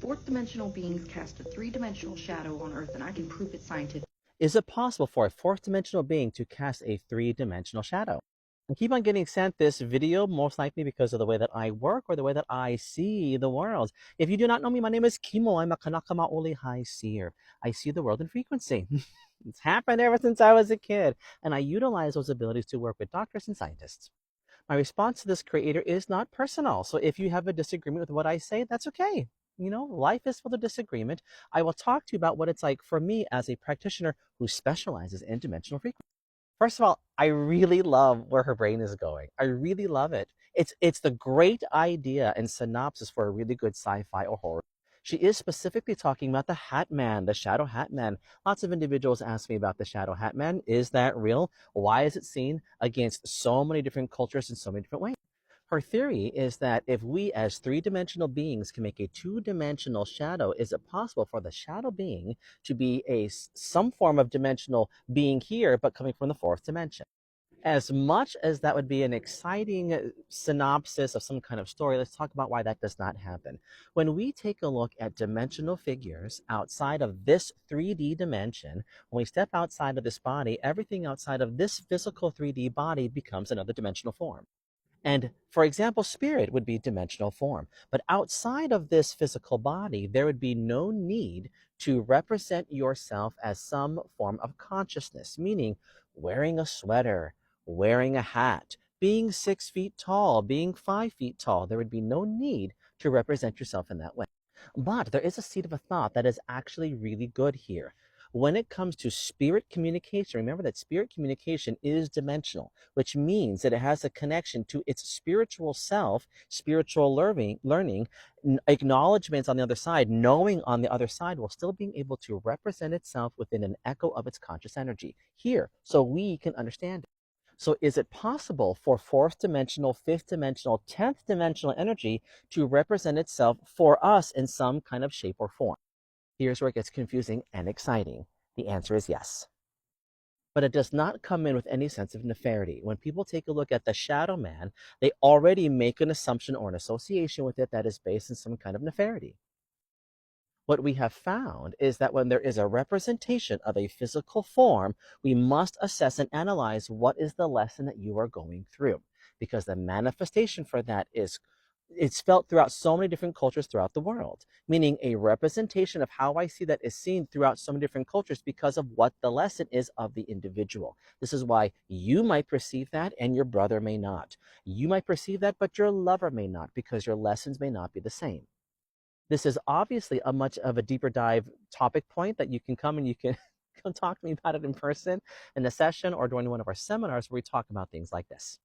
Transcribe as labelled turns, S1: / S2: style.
S1: Fourth dimensional beings cast a three-dimensional shadow on Earth, and I can prove it scientifically.
S2: Is it possible for a fourth dimensional being to cast a three-dimensional shadow? I keep on getting sent this video, most likely because of the way that I work or the way that I see the world. If you do not know me, my name is Kimo. I'm a Kanaka Maoli High Seer. I see the world in frequency. It's happened ever since I was a kid, and I utilize those abilities to work with doctors and scientists. My response to this creator is not personal. So if you have a disagreement with what I say, that's okay. You know, life is full of disagreement. I will talk to you about what it's like for me as a practitioner who specializes in dimensional frequency. First of all, I really love where her brain is going. I really love it. It's the great idea and synopsis for a really good sci-fi or horror. She is specifically talking about the Hat Man, the Shadow Hat Man. Lots of individuals ask me about the Shadow Hat Man. Is that real? Why is it seen against so many different cultures in so many different ways? Her theory is that if we as three-dimensional beings can make a two-dimensional shadow, is it possible for the shadow being to be some form of dimensional being here, but coming from the fourth dimension? As much as that would be an exciting synopsis of some kind of story, let's talk about why that does not happen. When we take a look at dimensional figures outside of this 3D dimension, when we step outside of this body, everything outside of this physical 3D body becomes another dimensional form. And for example, spirit would be dimensional form. But outside of this physical body, there would be no need to represent yourself as some form of consciousness, meaning wearing a sweater, wearing a hat, being 6 feet tall, being 5 feet tall. There would be no need to represent yourself in that way. But there is a seed of a thought that is actually really good here. When it comes to spirit communication, remember that spirit communication is dimensional, which means that it has a connection to its spiritual self, spiritual learning, acknowledgments on the other side, knowing on the other side, while still being able to represent itself within an echo of its conscious energy here, so we can understand it. So is it possible for fourth dimensional, fifth dimensional, 10th dimensional energy to represent itself for us in some kind of shape or form? Here's where it gets confusing and exciting. The answer is yes. But it does not come in with any sense of nefarity. When people take a look at the shadow man, they already make an assumption or an association with it that is based in some kind of nefarity. What we have found is that when there is a representation of a physical form, we must assess and analyze what is the lesson that you are going through, because the manifestation for that is it's felt throughout so many different cultures throughout the world, meaning a representation of how I see that is seen throughout so many different cultures because of what the lesson is of the individual. This is why you might perceive that and your brother may not. You might perceive that, but your lover may not, because your lessons may not be the same. This is obviously a much of a deeper dive topic point that you can come and you can come talk to me about it in person in a session or during one of our seminars where we talk about things like this.